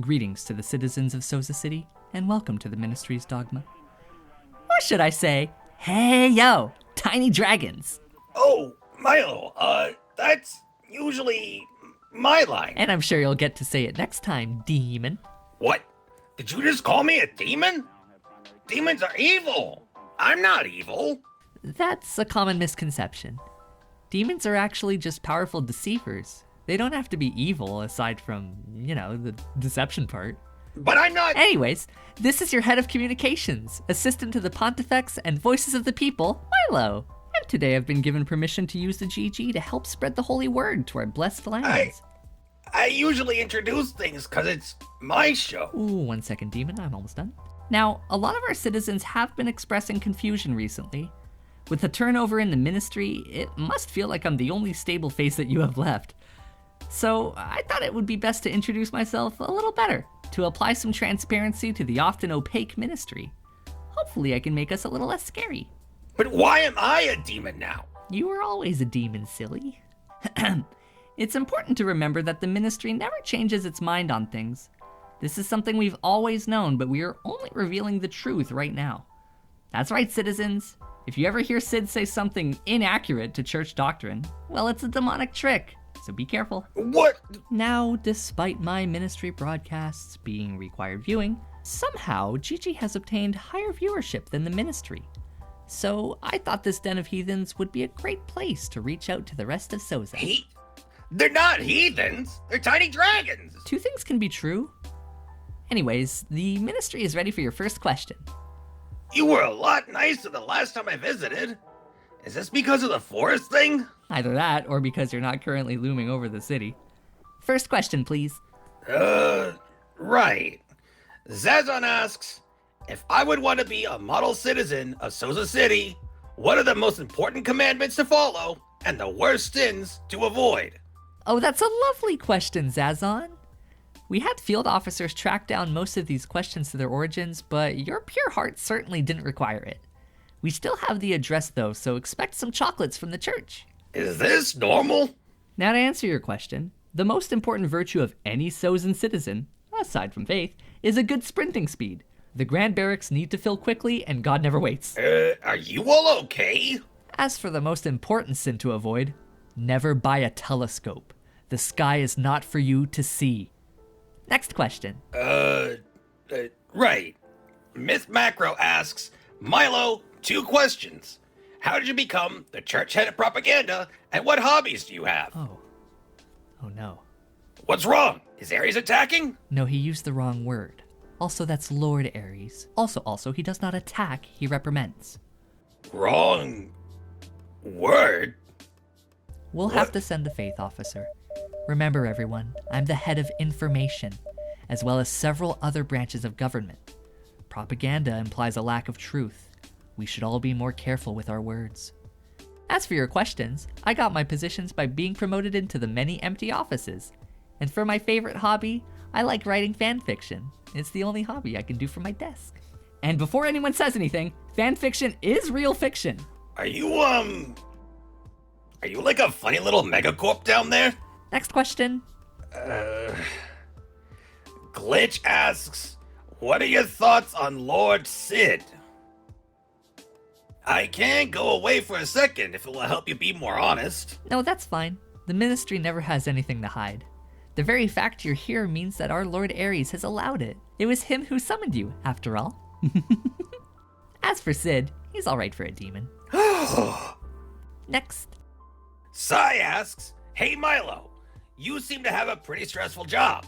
Greetings to the citizens of Soza City, and welcome to the Ministry's DOGMA. Or should I say, hey yo, tiny dragons. Oh, Milo, that's usually my line. And I'm sure you'll get to say it next time, demon. What? Did you just call me a demon? Demons are evil. I'm not evil. That's a common misconception. Demons are actually just powerful deceivers. They don't have to be evil aside from, the deception part. But I'm not. Anyways, this is your head of communications, assistant to the Pontifex and voices of the people, Milo. And today I've been given permission to use the GG to help spread the holy word to our blessed lands. I usually introduce things because it's my show. Ooh, 1 second, demon, I'm almost done. Now, a lot of our citizens have been expressing confusion recently. With the turnover in the ministry, it must feel like I'm the only stable face that you have left. So I thought it would be best to introduce myself a little better, to apply some transparency to the often opaque ministry. Hopefully I can make us a little less scary. But why am I a demon now? You were always a demon, silly. It's important to remember that the ministry never changes its mind on things. This is something we've always known, but we are only revealing the truth right now. That's right, citizens. If you ever hear Sid say something inaccurate to church doctrine, well, it's a demonic trick, so be careful. What? Now, despite my ministry broadcasts being required viewing, somehow Gigi has obtained higher viewership than the ministry. So I thought this den of heathens would be a great place to reach out to the rest of Soza. They're not heathens. They're tiny dragons. Two things can be true. Anyways, the ministry is ready for your first question. You were a lot nicer the last time I visited. Is this because of the forest thing? Either that, or because you're not currently looming over the city. First question, please. Right. Zazon asks, if I would want to be a model citizen of Soza City, what are the most important commandments to follow and the worst sins to avoid? Oh, that's a lovely question, Zazon. We had field officers track down most of these questions to their origins, but your pure heart certainly didn't require it. We still have the address though, so expect some chocolates from the church. Is this normal? Now to answer your question, the most important virtue of any Sozan citizen, aside from faith, is a good sprinting speed. The Grand Barracks need to fill quickly, and God never waits. Are you all okay? As for the most important sin to avoid, never buy a telescope. The sky is not for you to see. Next question. Right. Myth Macro asks, Milo, 2 questions. How did you become the church head of propaganda, and what hobbies do you have? Oh no. What's wrong? Is Ares attacking? No, he used the wrong word. Also, that's Lord Ares. Also, he does not attack, he reprimends. Wrong word? We'll have to send a faith officer. Remember everyone, I'm the head of information, as well as several other branches of government. Propaganda implies a lack of truth. We should all be more careful with our words. As for your questions, I got my positions by being promoted into the many empty offices. And for my favorite hobby, I like writing fan fiction. It's the only hobby I can do from my desk. And before anyone says anything, fan fiction is real fiction. Are you like a funny little megacorp down there? Next question. Glitch asks, what are your thoughts on Lord Sid? I can go away for a second if it will help you be more honest. No, that's fine. The ministry never has anything to hide. The very fact you're here means that our Lord Ares has allowed it. It was him who summoned you, after all. As for Sid, he's alright for a demon. Next. Sai asks, hey Milo, you seem to have a pretty stressful job.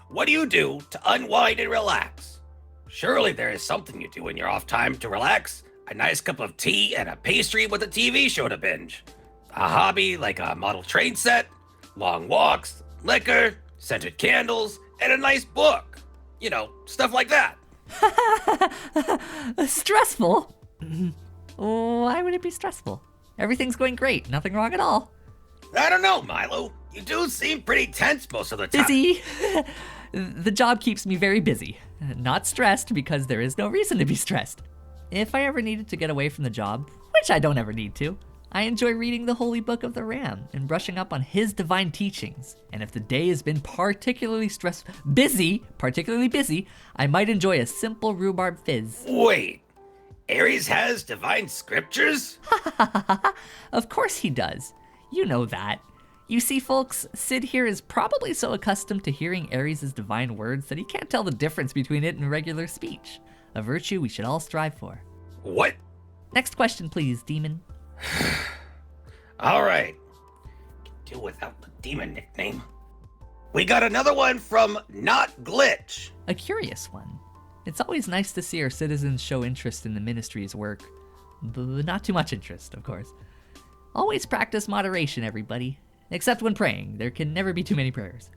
What do you do to unwind and relax? Surely there is something you do in your off time to relax. A nice cup of tea and a pastry with a TV show to binge. A hobby like a model train set, long walks, liquor, scented candles, and a nice book. You know, stuff like that. Stressful? Why would it be stressful? Everything's going great, nothing wrong at all. I don't know, Milo. You do seem pretty tense most of the time. Busy. The job keeps me very busy. Not stressed because there is no reason to be stressed. If I ever needed to get away from the job, which I don't ever need to, I enjoy reading the Holy Book of the Ram and brushing up on his divine teachings. And if the day has been particularly busy, I might enjoy a simple rhubarb fizz. Wait, Ares has divine scriptures? Of course he does. You know that. You see, folks, Sid here is probably so accustomed to hearing Ares' divine words that he can't tell the difference between it and regular speech. A virtue we should all strive for. What? Next question, please, demon. All right. Can do without the demon nickname. We got another one from Not Glitch. A curious one. It's always nice to see our citizens show interest in the ministry's work. But not too much interest, of course. Always practice moderation, everybody. Except when praying. There can never be too many prayers.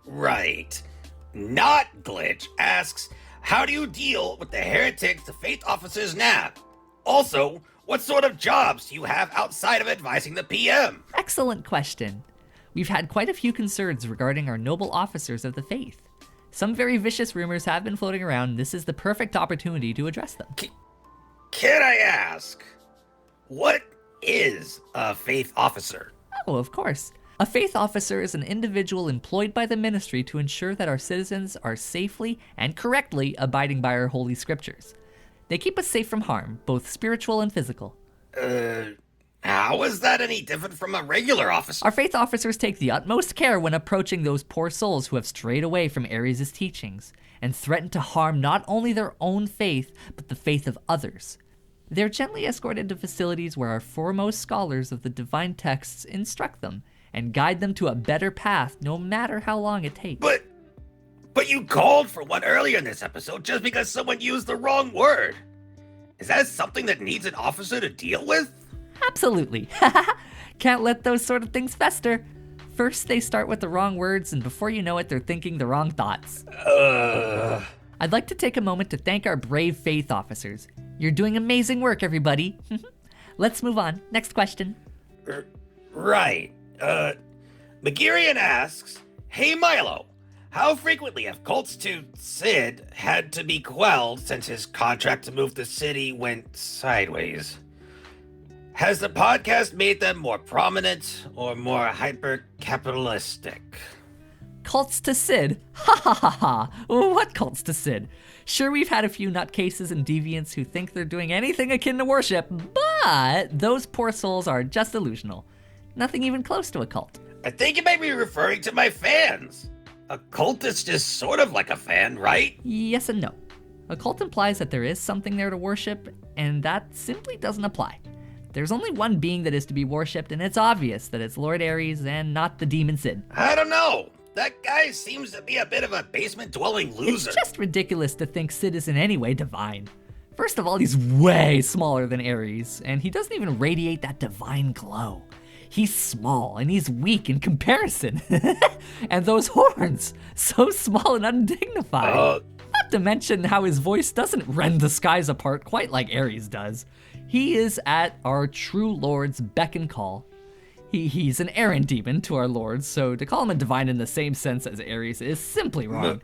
Right. Not Glitch asks, how do you deal with the heretics the faith officers nab? Also, what sort of jobs do you have outside of advising the PM? Excellent question. We've had quite a few concerns regarding our noble officers of the faith. Some very vicious rumors have been floating around. This is the perfect opportunity to address them. Can I ask, what is a faith officer? Oh, of course. A faith officer is an individual employed by the ministry to ensure that our citizens are safely and correctly abiding by our holy scriptures. They keep us safe from harm, both spiritual and physical. How is that any different from a regular officer? Our faith officers take the utmost care when approaching those poor souls who have strayed away from Ares' teachings and threaten to harm not only their own faith, but the faith of others. They're gently escorted to facilities where our foremost scholars of the divine texts instruct them and guide them to a better path, no matter how long it takes. But you called for one earlier in this episode just because someone used the wrong word. Is that something that needs an officer to deal with? Absolutely. Can't let those sort of things fester. First, they start with the wrong words, and before you know it, they're thinking the wrong thoughts. I'd like to take a moment to thank our brave faith officers. You're doing amazing work, everybody. Let's move on. Next question. Right. Megirian asks, hey Milo, how frequently have cults to Sid had to be quelled since his contract to move the city went sideways? Has the podcast made them more prominent or more hyper-capitalistic? Cults to Sid? Ha ha ha ha. What cults to Sid? Sure, we've had a few nutcases and deviants who think they're doing anything akin to worship, but those poor souls are just delusional. Nothing even close to a cult. I think you might be referring to my fans. A cult is just sort of like a fan, right? Yes and no. A cult implies that there is something there to worship, and that simply doesn't apply. There's only one being that is to be worshipped, and it's obvious that it's Lord Ares and not the demon Sid. I don't know. That guy seems to be a bit of a basement-dwelling loser. It's just ridiculous to think Sid is in any way divine. First of all, he's way smaller than Ares, and he doesn't even radiate that divine glow. He's small, and he's weak in comparison. And those horns, so small and undignified. Not to mention how his voice doesn't rend the skies apart quite like Ares does. He is at our true Lord's beck and call. He's an errand demon to our Lord, so to call him a divine in the same sense as Ares is simply wrong.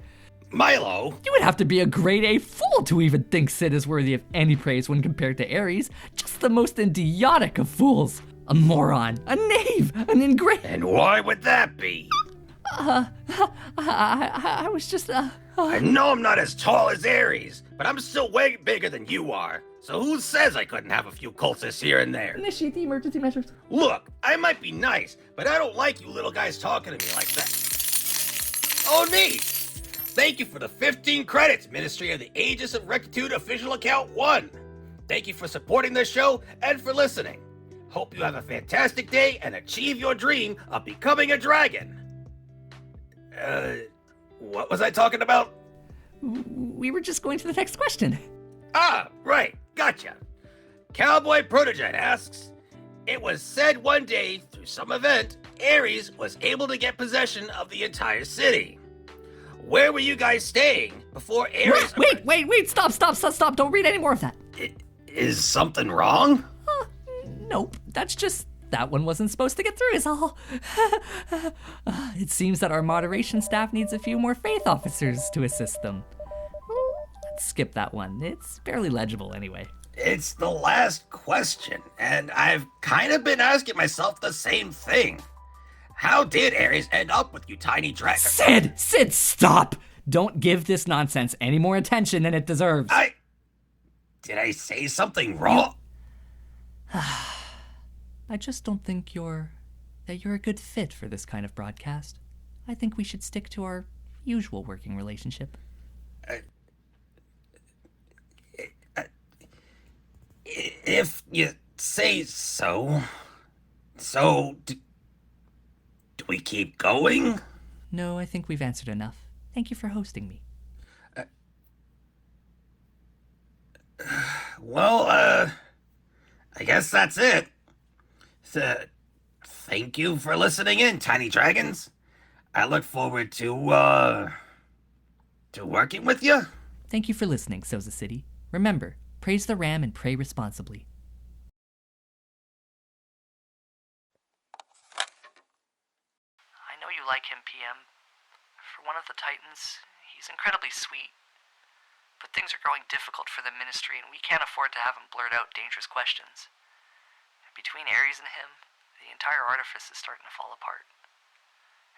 Milo? You would have to be a grade A fool to even think Sid is worthy of any praise when compared to Ares. Just the most idiotic of fools. A moron, a knave, an ingrate. And why would that be? I was just, I know I'm not as tall as Ares, but I'm still way bigger than you are. So who says I couldn't have a few cultists here and there? Initiate the emergency measures. Look, I might be nice, but I don't like you little guys talking to me like that. Oh, neat! Thank you for the 15 credits, Ministry of the Aegis of Rectitude official account 1. Thank you for supporting this show and for listening. Hope you have a fantastic day and achieve your dream of becoming a dragon. What was I talking about? We were just going to the next question. Ah, right, gotcha. Cowboy Protojet asks, it was said one day through some event, Ares was able to get possession of the entire city. Where were you guys staying before Ares... Wait, stop, don't read any more of that. Is something wrong? Nope, that's just... That one wasn't supposed to get through is all. It seems that our moderation staff needs a few more faith officers to assist them. Let's skip that one. It's barely legible anyway. It's the last question, and I've kind of been asking myself the same thing. How did Ares end up with you tiny dragon? Sid, stop! Don't give this nonsense any more attention than it deserves. Did I say something wrong? I just don't think that you're a good fit for this kind of broadcast. I think we should stick to our usual working relationship. If you say so. So, do we keep going? No, I think we've answered enough. Thank you for hosting me. Well, I guess that's it. Thank you for listening in, Tiny Dragons. I look forward to working with you. Thank you for listening, Soza City. Remember, praise the ram and pray responsibly. I know you like him, PM. For one of the Titans, he's incredibly sweet. But things are growing difficult for the Ministry, and we can't afford to have him blurt out dangerous questions. Between Ares and him, the entire artifice is starting to fall apart.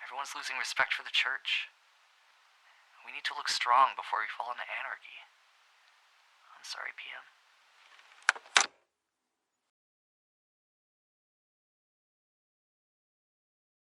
Everyone's losing respect for the Church. We need to look strong before we fall into anarchy. I'm sorry, PM.